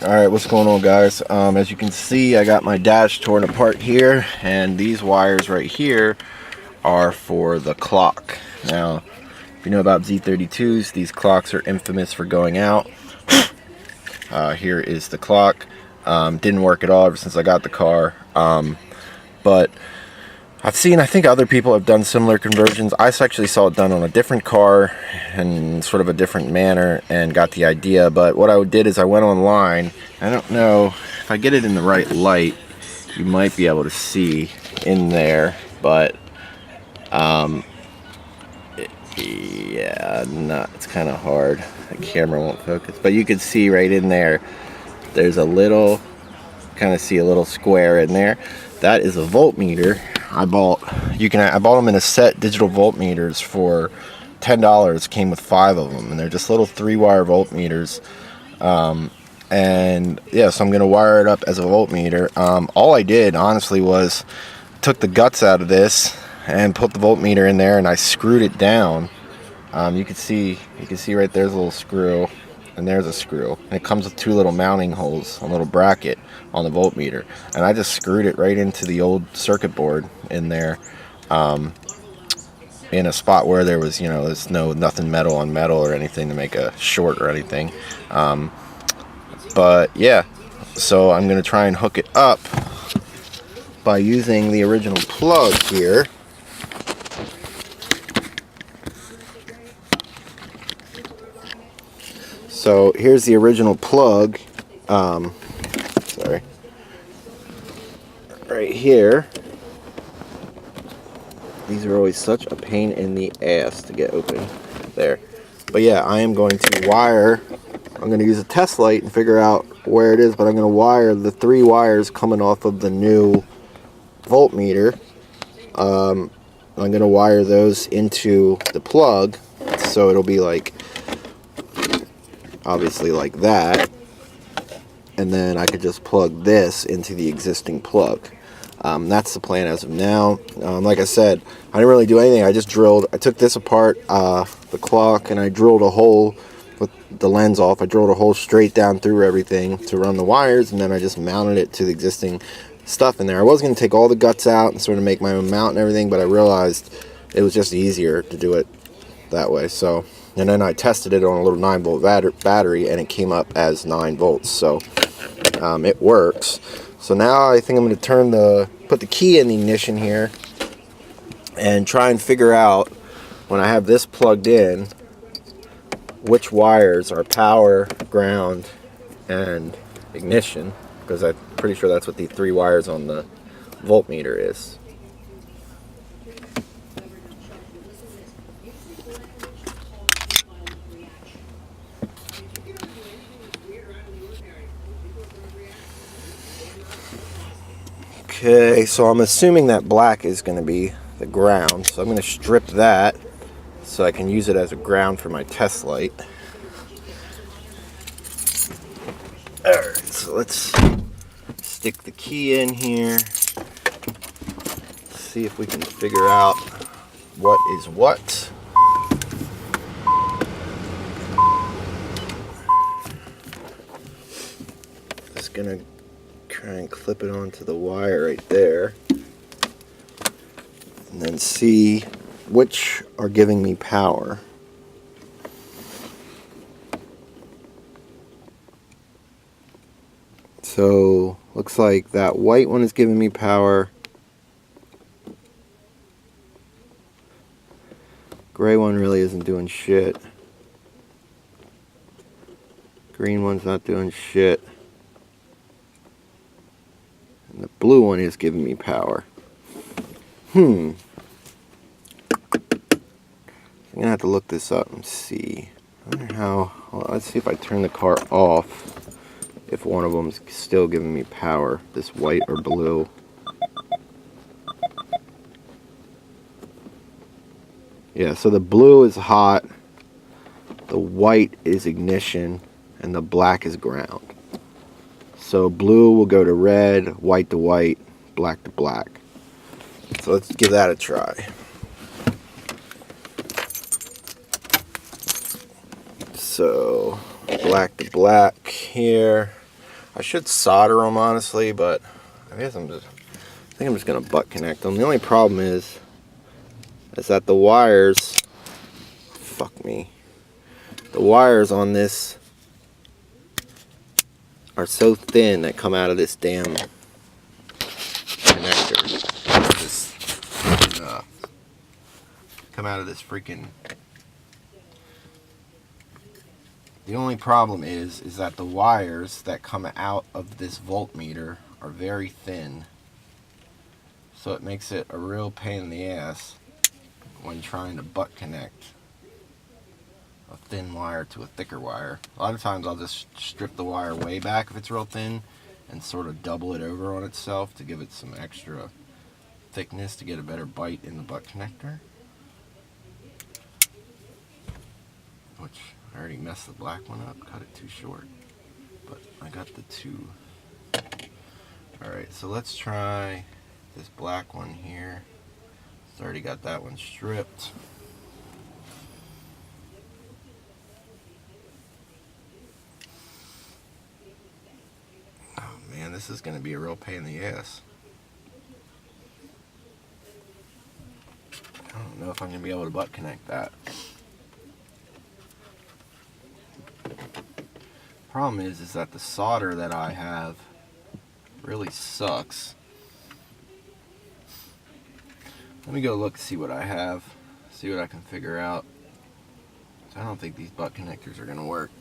Alright, what's going on, guys? As you can see, I got my dash torn apart here, and these wires right here are for the clock. Now, if you know about Z32s, these clocks are infamous for going out. Here is the clock. Didn't work at all ever since I got the car. But I've seen, I think other people have done similar conversions. I actually saw it done on a different car in sort of a different manner and got the idea. But what I did is I went online. I don't know if I get it in the right light, you might be able to see in there, but yeah, it's kind of hard. The camera won't focus, but you can see right in there, there's a little, kind of see a little square in there. That is a voltmeter. I bought them in a set, digital voltmeters for $10. Came with 5 of them, and they're just little 3-wire voltmeters. And yeah, so I'm gonna wire it up as a voltmeter. All I did honestly was took the guts out of this and put the voltmeter in there, and I screwed it down. You can see right there's a little screw, and there's a screw, and it comes with 2 little mounting holes, a little bracket on the voltmeter, and I just screwed it right into the old circuit board in there, in a spot where there was, there's nothing metal on metal or anything to make a short or anything. But yeah, so I'm gonna try and hook it up by using the original plug here. So here's the original plug, sorry, right here. These are always such a pain in the ass to get open there. But yeah, I am going to wire, I'm going to use a test light and figure out where it is, but I'm going to wire the 3 wires coming off of the new voltmeter. I'm going to wire those into the plug, so it'll be like, obviously like that, and then I could just plug this into the existing plug. That's the plan as of now. Like I said, I didn't really do anything. I took this apart, the clock, and I drilled a hole with the lens off. I drilled a hole straight down through everything to run the wires, and then I just mounted it to the existing stuff in there. I was going to take all the guts out and sort of make my own mount and everything, but I realized it was just easier to do it that way. So, and then I tested it on a little 9-volt battery, and it came up as 9 volts. So it works. So now I think I'm going to put the key in the ignition here and try and figure out, when I have this plugged in, which wires are power, ground, and ignition, because I'm pretty sure that's what the 3 wires on the voltmeter is. Okay, so I'm assuming that black is going to be the ground, so I'm going to strip that so I can use it as a ground for my test light. Alright, so let's stick the key in here, see if we can figure out what is what. Just going to try and clip it onto the wire right there, and then see which are giving me power. So looks like that white one is giving me power, gray one really isn't doing shit, green one's not doing shit, and the blue one is giving me power. I'm gonna have to look this up and see. I wonder how. Well, let's see if I turn the car off, if one of them is still giving me power, this white or blue. Yeah, so the blue is hot, the white is ignition, and the black is ground. So blue will go to red, white to white, black to black. So let's give that a try. So black to black here. I should solder them honestly, but I think I'm just gonna butt connect them. The only problem is that the wires, fuck me, the wires on this are so thin that come out of this damn connector. Come out of this freaking. The only problem is that the wires that come out of this voltmeter are very thin, so it makes it a real pain in the ass when trying to butt connect a thin wire to a thicker wire. A lot of times I'll just strip the wire way back if it's real thin and sort of double it over on itself to give it some extra thickness to get a better bite in the butt connector. Which I already messed the black one up, cut it too short. But I got the two. Alright, so let's try this black one here. It's already got that one stripped. Oh man, this is going to be a real pain in the ass. I don't know if I'm going to be able to butt connect that. Problem is that the solder that I have really sucks. Let me go look, see what I have, see what I can figure out. I don't think these butt connectors are going to work.